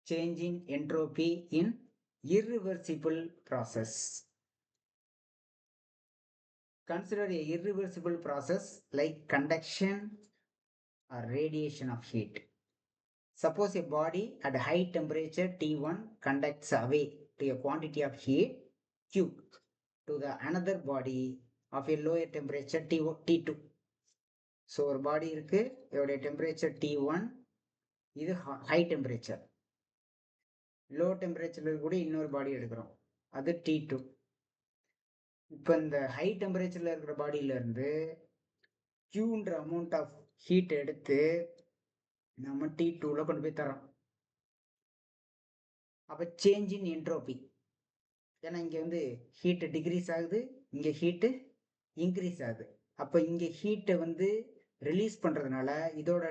change in entropy in irreversible process. Consider a irreversible process like conduction or radiation of heat. Suppose a body at high temperature T1 conducts away to a quantity of heat Q to the another body of a lower temperature T2. So ஒரு பாடி இருக்கு, இதோடைய temperature T1, இது high temperature. Low டெம்பரேச்சர்ல கூட இன்னொரு பாடி எடுக்கிறோம், அது T2. இப்போ இந்த ஹை டெம்பரேச்சர்ல இருக்கிற பாடியில இருந்து Qன்ற அமௌண்ட் ஆஃப் ஹீட் எடுத்து நம்ம T2ல கொண்டு போய் தரோம். அப்போ சேஞ்ச் இன் என்ட்ரோபி, ஏன்னா இங்கே வந்து ஹீட்டு டிக்ரீஸ் ஆகுது, இங்கே ஹீட்டு இன்க்ரீஸ் ஆகுது. அப்போ இங்கே ஹீட்டை வந்து ரிலீஸ் பண்ணுறதுனால இதோட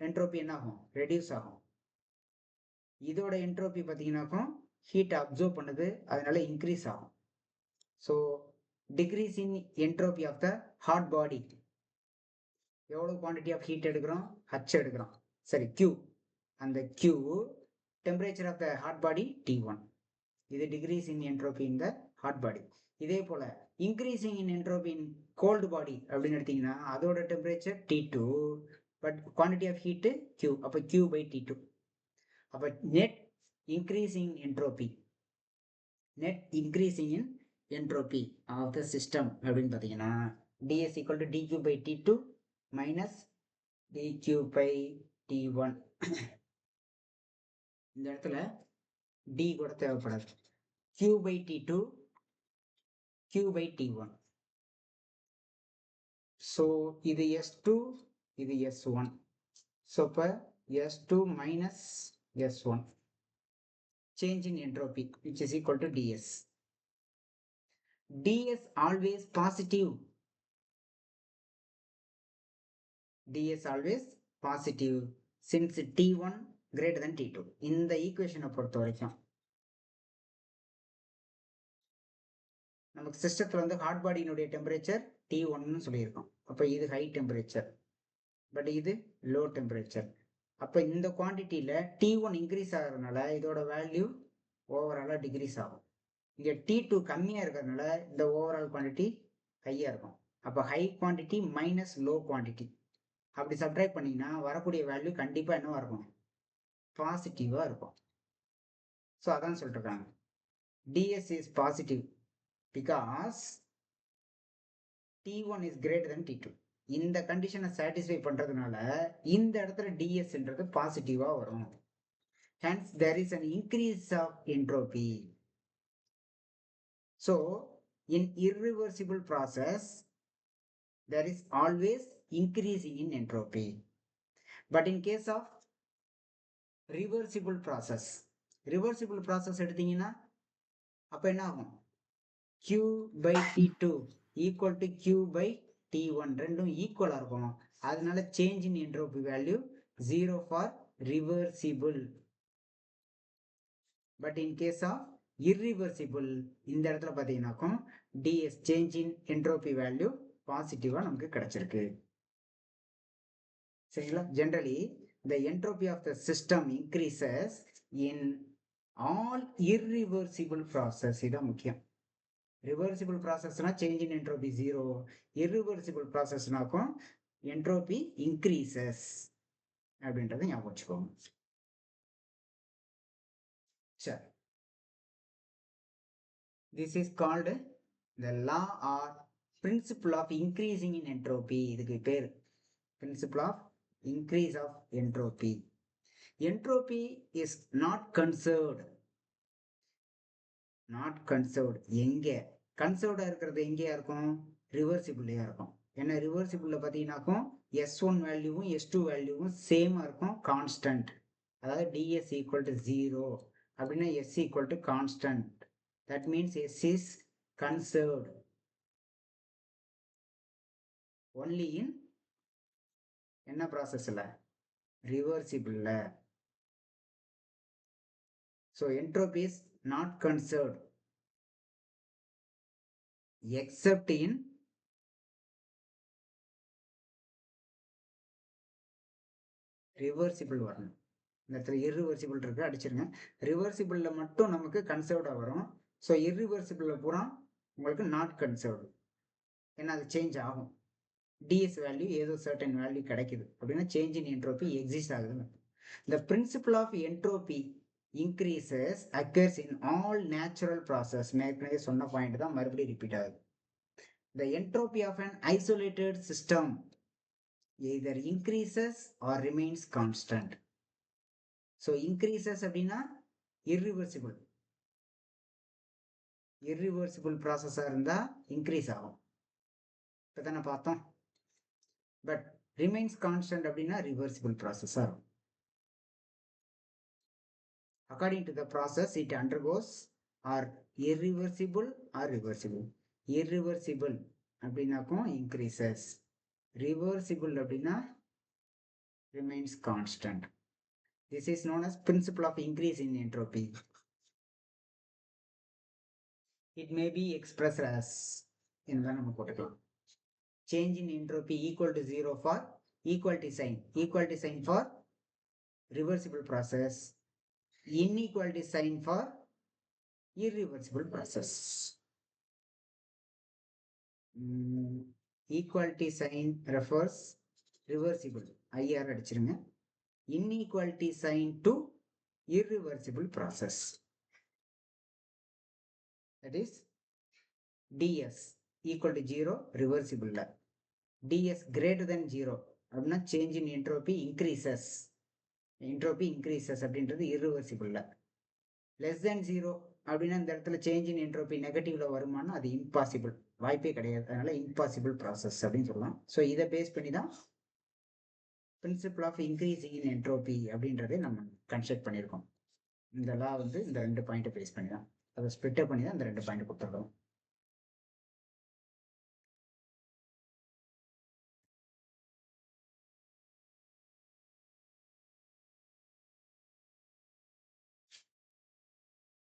என்ட்ரோபி என்ன ஆகும்? ரெடியூஸ் ஆகும். இதோட என்ட்ரோபி பார்த்தீங்கன்னாக்கும் ஹீட்டை அப்சர்வ் பண்ணுது, அதனால இன்க்ரீஸ் ஆகும். So decrease in entropy of the hot body, எவ்வளோ குவான்டிட்டி ஆஃப் ஹீட் எடுக்கிறோம்? ஹச் எடுக்கிறோம். சரி, Q, அந்த Q temperature of the hot body T1, இது decrease in entropy in the hot body. இதே போல increasing in entropy in cold body அப்படின்னு எடுத்தீங்கன்னா அதோட temperature T2, but quantity of heat Q, அப்போ Q பை T2. அப்போ net increasing entropy, net increasing in entropy of the system அப்படின்னு பார்த்தீங்கன்னா ds equal to dq by T2 minus dq by T1. இந்த இடத்துல d கூட தேவைப்படாது. q by T2, q by T1. So இது S2, இது S1. So இப்போ S2 minus S1, change in entropy, which is equal to ds. ds always positive, ds always positive since T1 greater than T2. இந்த ஈக்குவேஷனை பொறுத்த வரைக்கும் நமக்கு சிஸ்டத்தில் வந்து ஹாட் பாடியினுடைய டெம்பரேச்சர் T1ன்னு சொல்லியிருக்கோம். அப்போ இது ஹை டெம்பரேச்சர், பட் இது லோ டெம்பரேச்சர். அப்போ இந்த குவான்டிட்டியில் T1 இன்க்ரீஸ் ஆகிறதுனால இதோட வேல்யூ ஓவராலாக டிக்ரீஸ் ஆகும். இங்கே T2 கம்மியாக இருக்கிறதுனால இந்த ஓவரால் குவான்டிட்டி ஹையாக இருக்கும். அப்போ high quantity minus low quantity அப்படி சப்ட்ராக்ட் பண்ணிங்கன்னா வரக்கூடிய வேல்யூ கண்டிப்பாக என்னவா இருக்கும்? பாசிட்டிவாக இருக்கும். ஸோ அதான் சொல்லிட்டுருக்காங்க, ds is positive because T1 is greater than T2. இந்த கண்டிஷனை சாட்டிஸ்ஃபை பண்ணுறதுனால இந்த இடத்துல dsன்றது பாசிட்டிவாக வரும். Hence there is an increase of entropy. So in irreversible process there is always increasing in entropy. But in case of reversible process எடுத்தீங்கன்னா அப்போ என்ன ஆகும்? Q by T2 equal to Q by T1, ரெண்டும் ஈக்குவலாக இருக்கும். அதனால change in entropy value 0 for reversible. But in case of irreversible இந்த இடத்துல பார்த்தீங்கன்னாக்கும் ds change in entropy value பாசிட்டிவாக நமக்கு கிடைச்சிருக்கு. சரிங்களா? Generally the entropy of the system increases in all irreversible process. இதான் முக்கியம். ரிவர்சிபிள் ப்ராசஸ்னா சேஞ்ச் இன் என்ட்ரோபி 0, இர்ரிவர்சிபிள் ப்ராசஸ்னாக்கும் என்ட்ரோபி இன்க்ரீசஸ் அப்படின்றத ஞாபகம் வச்சுக்கோங்க. சரி, this is called the law or principle of increasing in entropy. இதுக்கு பேர் principle of increase of entropy. Entropy is not conserved. எங்க கன்சர்வ்டா இருக்கிறது எங்கேயா இருக்கும்? ரிவர்சிபிள்லையா இருக்கும். ஏன்னா ரிவர்சிபிள்ல பார்த்தீங்கன்னாக்கும் S1 வேல்யூவும் S2 வேல்யூவும் சேமா இருக்கும், கான்ஸ்டன்ட். அதாவது ds ஈக்குவல் டு 0 அப்படின்னா s equal to constant. That means s is conserved only in என்ன ப்ராசஸ்ல? ரிவர்சிபிள்ல. So entropy is not conserved except in reversible வரணும். இந்த இடத்துல irreversible இருக்கு, அடிச்சிருங்க. ரிவர்சிபிளில் மட்டும் நமக்கு கன்சர்வ்டாக வரும். ஸோ irreversible பூரா உங்களுக்கு நாட் கன்சர்வ்டு, ஏன்னா அது சேஞ்ச் ஆகும். டிஎஸ் வேல்யூ ஏதோ சர்டன் வேல்யூ கிடைக்குது அப்படின்னா சேஞ்ச் இன் என்ட்ரோபி எக்ஸிஸ்ட் ஆகுதுன்னு. The principle of entropy increases occurs in all natural process. ஏற்கனவே சொன்ன பாயிண்ட் தான் மறுபடியும் ரிப்பீட் ஆகுது. The entropy of an isolated system either increases or remains constant. So increases அப்படின்னா irreversible ப்ராசஸா இருந்தா இன்க்ரீஸ் ஆகும், இப்பதானே பார்த்தோம். பட் ரிமைன்ஸ் கான்ஸ்டன்ட் அப்படின்னா ரிவர்சிபிள் ப்ராசஸா இருக்கும். According to the process it undergoes are irreversible or reversible. Irreversible அப்படின்னாக்கும் increases, reversible அப்படின்னா remains constant. This is known as principle of increase in entropy. It may be expressed as என்னதான் நம்ம போட்டுக்கலாம். Change in entropy equal to 0 for equality sign for reversible process, inequality sign for irreversible process. Equality sign refers reversible, IR அடிச்சிருங்க. Inequality sign to irreversible process, that is ds equal to 0 reversible, ds greater than 0 அப்படின்னா change in entropy increases அப்படின்றது irreversible. less than 0 அப்படின்னா இந்த இடத்துல change in entropy நெகட்டிவ்ல வருமானா அது impossible, வாய்ப்பே கிடையாது. அதனால impossible process அப்படின்னு சொல்லலாம். ஸோ இதை பேஸ் பண்ணி தான் principle of increasing in entropy அப்படின்றதே நம்ம கன்ஸ்ட்ரக்ட் பண்ணியிருக்கோம். இந்த லா வந்து இந்த 2 பாயிண்ட்டை பேஸ் பண்ணி தான், அதை ஸ்ப்ளிட்டப் பண்ணி தான் இந்த 2 பாயிண்ட் கொடுத்துருக்கோம்.